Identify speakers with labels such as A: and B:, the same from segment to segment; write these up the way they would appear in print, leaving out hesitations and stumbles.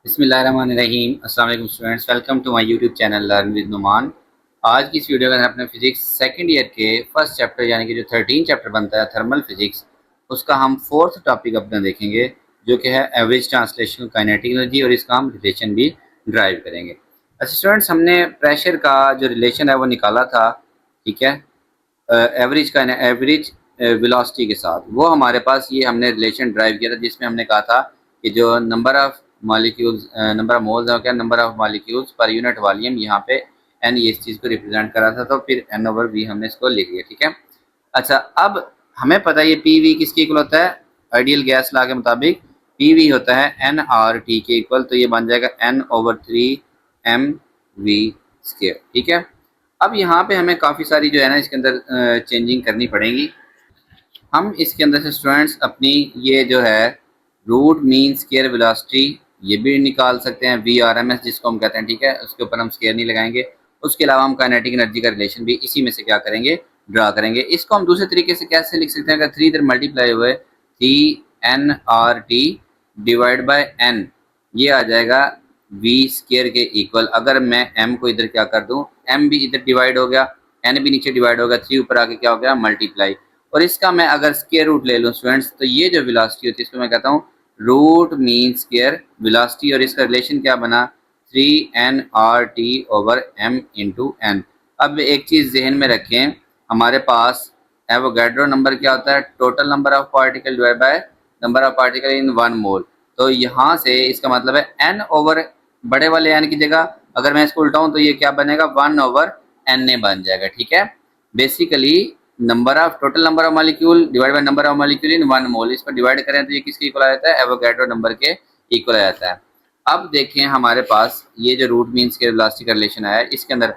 A: बिस्मिल्लाहिर्रहमानिर्रहीम। अस्सलाम वालेकुम students, welcome to my YouTube channel learn with Numan. आज की इस वीडियो में हम अपने फिजिक्स सेकंड ईयर के फर्स्ट चैप्टर यानी कि जो 13 चैप्टर बनता है थर्मल फिजिक्स, उसका हम फोर्थ टॉपिक अपना देखेंगे जो कि है एवरेज ट्रांसलेशनल काइनेटिक एनर्जी, और इसका हम रिलेशन भी ड्राइव करेंगे। अच्छा स्टूडेंट्स, हमने प्रेशर का जो रिलेशन है वो निकाला था, ठीक है, एवरेज वेलोसिटी के साथ। वो हमारे पास ये हमने रिलेशन ड्राइव किया था जिसमें हमने कहा था कि जो number of molecules, number of moles है क्या, number of molecules per unit volume, यहाँ पे एन ये इस चीज़ को रिप्रेजेंट करा था, तो फिर एन ओवर वी हमने इसको लिख लिया, ठीक है। अच्छा, अब हमें पता है ये पी वी किसके इक्वल होता है, आइडियल गैस लॉ के मुताबिक पी वी होता है एन आर टी के इक्वल, तो ये बन जाएगा एन ओवर 3 mv स्क्वायर, ठीक है। अब यहाँ पे हमें काफ़ी सारी जो है ना इसके अंदर चेंजिंग करनी पड़ेगी। हम इसके अंदर से स्टूडेंट्स अपनी ये जो है रूट मीन स्केयर वेलोसिटी ये भी निकाल सकते हैं, वी आर एम एस जिसको हम कहते हैं, ठीक है। उसके ऊपर हम स्केयर नहीं लगाएंगे। उसके अलावा हम काइनेटिक एनर्जी का रिलेशन भी इसी में से क्या करेंगे, ड्रा करेंगे। इसको हम दूसरे तरीके से कैसे लिख सकते हैं, अगर 3 इधर मल्टीप्लाई हुए 3 nRT डिवाइड बाय एन, ये आ जाएगा वी स्केयर के इक्वल। अगर मैं m को इधर क्या कर दूं, m भी इधर डिवाइड हो गया, n भी नीचे डिवाइड हो गया, 3 ऊपर आके क्या हो गया, मल्टीप्लाई। और इसका मैं अगर स्केयर रूट ले लूँ स्टूडेंट्स, तो ये जो वेलोसिटी होती है इसको मैं कहता हूँ रूट मीन स्केयर वेलोसिटी, और इसका रिलेशन क्या बना, 3nRT over m into N. अब एक चीज़ जहन में रखें, हमारे पास एवोगैड्रो नंबर क्या होता है, total number of particle divide by number of particle in 1 मोल। तो यहाँ से इसका मतलब है n ओवर बड़े वाले n की जगह अगर मैं इसको उल्टाऊँ तो ये क्या बनेगा, 1 ओवर n बन जाएगा, ठीक है। Basically number of total number of molecule divide by number of molecule इन 1 मोल, इसको डिवाइड करें तो ये किसके इक्वल आ जाता है, एवोगैड्रो नंबर के इक्वल आ जाता है। अब देखें हमारे पास ये जो रूट मीन स्केयर वेलोसिटी का रिलेशन आया, इसके अंदर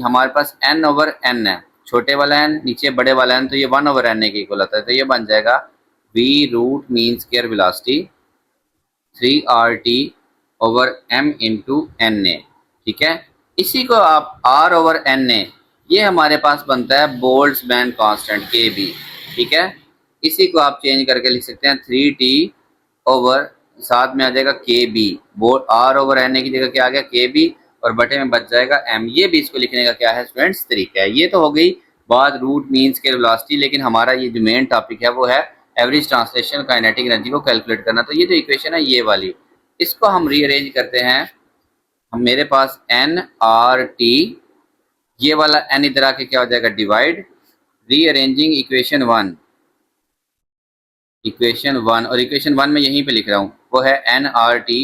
A: हमारे पास n ओवर n है, छोटे वाला n नीचे बड़े वाला n, तो ये 1 ओवर n के इक्वल आता है। तो ये बन जाएगा v root mean square velocity 3RT over m into N A, ठीक है। इसी को आप r ओवर एन ए, ये हमारे पास बनता है बोल्ट्जमैन कांस्टेंट के बी, ठीक है। इसी को आप चेंज करके लिख सकते हैं 3T ओवर, साथ में आ जाएगा K B, R over N A की जगह क्या आ गया, के बी, और बटे में बच जाएगा एम। ये भी इसको लिखने का क्या है स्टूडेंट्स, तरीका है। ये तो हो गई बात रूट मीन स्केयर वेलोसिटी, लेकिन हमारा ये जो मेन टॉपिक है वो है एवरेज ट्रांसलेशन काइनेटिक एनर्जी को कैलकुलेट करना। तो ये जो इक्वेशन है ये वाली, इसको हम रीअरेंज करते हैं। हम मेरे पास एन आर टी, ये वाला एन इधर आके क्या हो जाएगा, डिवाइड, रीअरेंजिंग इक्वेशन वन, और इक्वेशन वन में यहीं पे लिख रहा हूँ, वो है N R T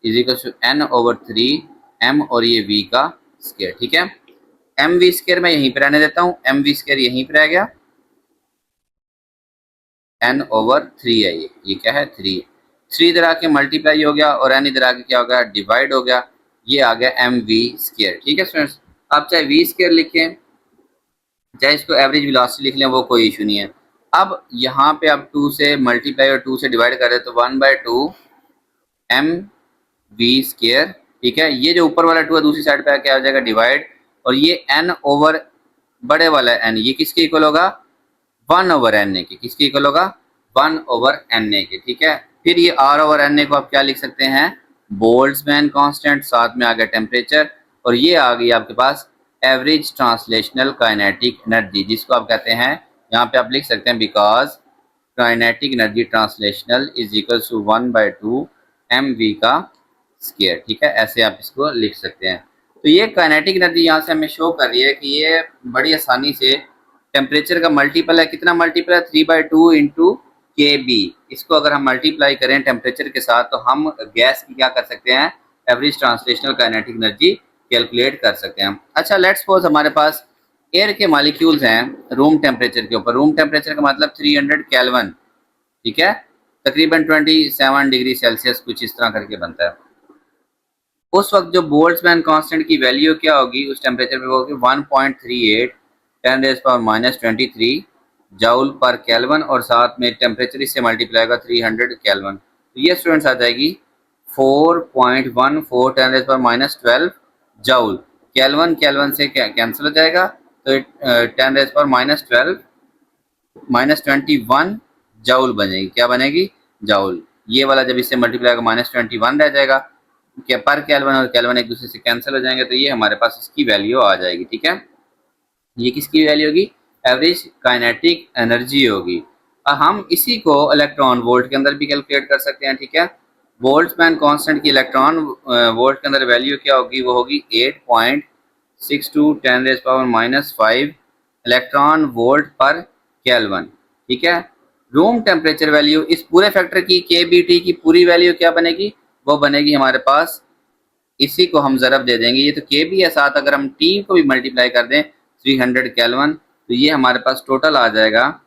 A: is equal to N over 3 m, और ये v का स्केयर, ठीक है। एम वी स्केयर मैं यहीं पे रहने देता हूँ, एम वी स्केयर यहीं पे रह गया, एन ओवर 3 है, ये क्या है, 3 इधर आके मल्टीप्लाई हो गया, और एन इधर आके क्या हो गया, डिवाइड हो गया, ये आ गया एम वी स्केयर, ठीक है स्टूडेंट्स। आप चाहे वी स्केयर लिखें चाहे इसको एवरेज वेलोसिटी लिख लें, वो कोई इशू नहीं है। अब यहाँ पे आप 2 से मल्टीप्लाई और 2 से डिवाइड करें तो 1/2 एम वी स्केयर, ठीक है। ये जो ऊपर वाला 2 है दूसरी साइड पे क्या हो जाएगा, डिवाइड, और ये एन ओवर बड़े वाला एन, ये किसके इक्वल होगा, 1 ओवर एन ए के, किसके इक्वल होगा, 1 ओवर एन ए के, ठीक है। फिर ये आर ओवर एन ए को आप क्या लिख सकते हैं, बोल्ट्जमैन कांस्टेंट, साथ में आ गया टेम्परेचर, और ये आ गई आपके पास एवरेज ट्रांसलेशनल काइनेटिक एनर्जी, जिसको आप कहते हैं, यहाँ पे आप लिख सकते हैं because kinetic energy translational is equal to 1/2 M V का स्केयर, ठीक है। ऐसे आप इसको लिख सकते हैं। तो ये काइनेटिक एनर्जी यहाँ से हमें शो कर रही है कि ये बड़ी आसानी से टेम्परेचर का मल्टीपल है, कितना मल्टीपल है, 3/2 इंटू के बी। इसको अगर हम मल्टीप्लाई करें टेम्परेचर के साथ तो हम गैस की क्या कर सकते हैं, average translational kinetic energy calculate कर सकते हैं। अच्छा, लेट्स सपोज हमारे पास एयर के मॉलिक्यूल्स हैं रूम टेम्परेचर के ऊपर, रूम टेम्परेचर का मतलब 300 केल्विन, ठीक है, तकरीबन 27 डिग्री सेल्सियस कुछ इस तरह करके बनता है। उस वक्त जो बोल्ट्जमैन कांस्टेंट की वैल्यू क्या होगी उस टेम्परेचर पे होगी 1.38 10⁻23 जाउल पर केल्विन, और साथ में टेम्परेचर इससे मल्टीप्लाई होगा 300 केल्विन। तो ये स्टूडेंट्स आ जाएगी 4.14 10⁻12 जाउल। केल्विन केल्विन से कैंसिल हो जाएगा, तो 10⁻12 -21 जाउल बनेगी, क्या बनेगी, जाउल। ये वाला जब इससे मल्टीप्लाई होगा -21 रह जाएगा, क्या पर केल्विन और केल्विन एक दूसरे से कैंसिल हो जाएंगे, तो ये हमारे पास इसकी वैल्यू आ जाएगी। ठीक है, ये किसकी वैल्यू होगी? एवरेज काइनेटिक एनर्जी होगी। अब हम इसी को इलेक्ट्रॉन वोल्ट के अंदर भी कैलकुलेट कर सकते हैं। ठीक है, बोल्ट्जमैन कांस्टेंट की इलेक्ट्रॉन वोल्ट के अंदर वैल्यू क्या होगी? वो होगी 8.62 10⁻⁻5 इलेक्ट्रॉन वोल्ट पर केल्विन। ठीक है, रूम टेम्परेचर वैल्यू इस पूरे फैक्टर की KBT की पूरी वैल्यू क्या बनेगी? वो बनेगी हमारे पास, इसी को हम ज़रब दे देंगे, ये तो के भी है साथ, अगर हम टी को भी मल्टीप्लाई कर दें 300 केल्विन, तो ये हमारे पास टोटल आ जाएगा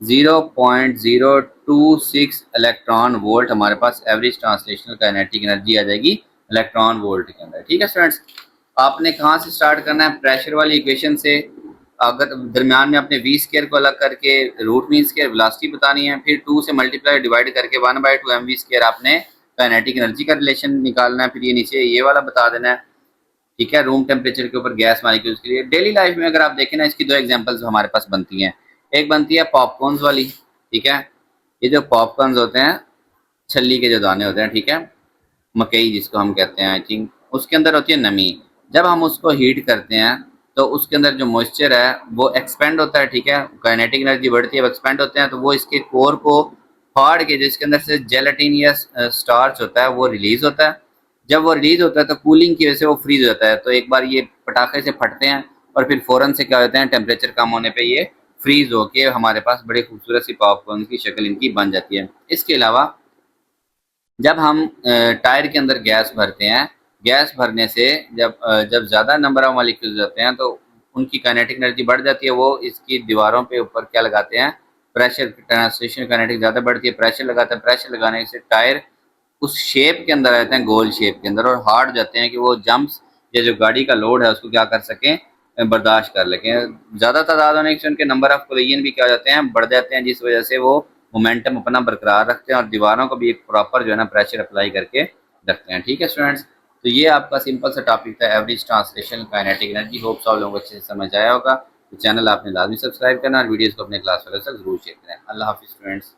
A: 0.026 इलेक्ट्रॉन वोल्ट। हमारे पास एवरेज ट्रांसलेशनल काइनेटिक एनर्जी आ जाएगी इलेक्ट्रॉन वोल्ट के अंदर। ठीक है स्टूडेंट्स, आपने कहाँ से स्टार्ट करना है? प्रेशर वाली इक्वेशन से। अगर दरमियान में अपने वी स्केयर को अलग करके रूट मीन स्केयर वेलोसिटी बतानी है, फिर 2 से मल्टीप्लाई डिवाइड करके 1/2 mv स्केयर आपने काइनेटिक एनर्जी का रिलेशन निकालना है, फिर ये नीचे ये वाला बता देना है। ठीक है, रूम टेम्परेचर के ऊपर गैस मालिक्यूल्स के लिए। डेली लाइफ में अगर आप देखें ना, इसकी दो एग्जांपल्स हमारे पास बनती हैं। एक बनती है पॉपकॉर्न्स वाली। ठीक है, ये जो पॉपकॉर्न्स होते हैं, छल्ली के जो दाने होते हैं, ठीक है, मकई जिसको हम कहते हैं, आई थिंक, उसके अंदर होती है नमी। जब हम उसको हीट करते हैं तो उसके अंदर जो मॉइस्चर है वो एक्सपेंड होता है। ठीक है, काइनेटिक एनर्जी बढ़ती है, वो एक्सपेंड होते हैं, तो वो इसके कोर को फाड़ के जो इसके अंदर से जेलेटिन या स्टार्च होता है वो रिलीज होता है। जब वो रिलीज होता है तो कूलिंग की वजह से वो फ्रीज हो जाता है, तो एक बार ये पटाखे से फटते हैं और फिर फ़ौरन से क्या होते हैं, टेम्परेचर कम होने पे ये फ्रीज होके हमारे पास बड़ी खूबसूरत सी पॉपकॉर्न की शक्ल इनकी बन जाती है। इसके अलावा जब हम टायर के अंदर गैस भरते हैं, गैस भरने से जब ज़्यादा नंबर ऑफ मॉलिक्यूल्स होते हैं तो उनकी काइनेटिक एनर्जी बढ़ जाती है। वो इसकी दीवारों पे ऊपर क्या लगाते हैं? प्रेशर। ट्रांसलेशन काइनेटिक ज़्यादा बढ़ती है, प्रेशर लगाते हैं, प्रेशर लगाने से टायर उस शेप के अंदर रहते हैं, गोल शेप के अंदर, और हार्ड जाते हैं कि वो जंप्स या जो गाड़ी का लोड है उसको क्या कर सकें, बर्दाश्त कर लें। ज़्यादा तादाद होने से उनके नंबर ऑफ कोलिजन भी क्या हो जाते हैं, बढ़ जाते हैं, जिस वजह से वो मोमेंटम अपना बरकरार रखते हैं और दीवारों को भी एक प्रॉपर जो है ना प्रेशर अप्लाई करके रखते हैं। ठीक है स्टूडेंट्स, तो ये आपका सिंपल सा टॉपिक था, average translation kinetic energy. Hopes आप लोगों को अच्छे से समझ आया होगा। तो चैनल आपने लाजमी सब्सक्राइब करना और वीडियोज़ को अपने क्लास वालों तक जरूर शेयर करें। अल्लाह हाफिज़ स्टूडेंट्स।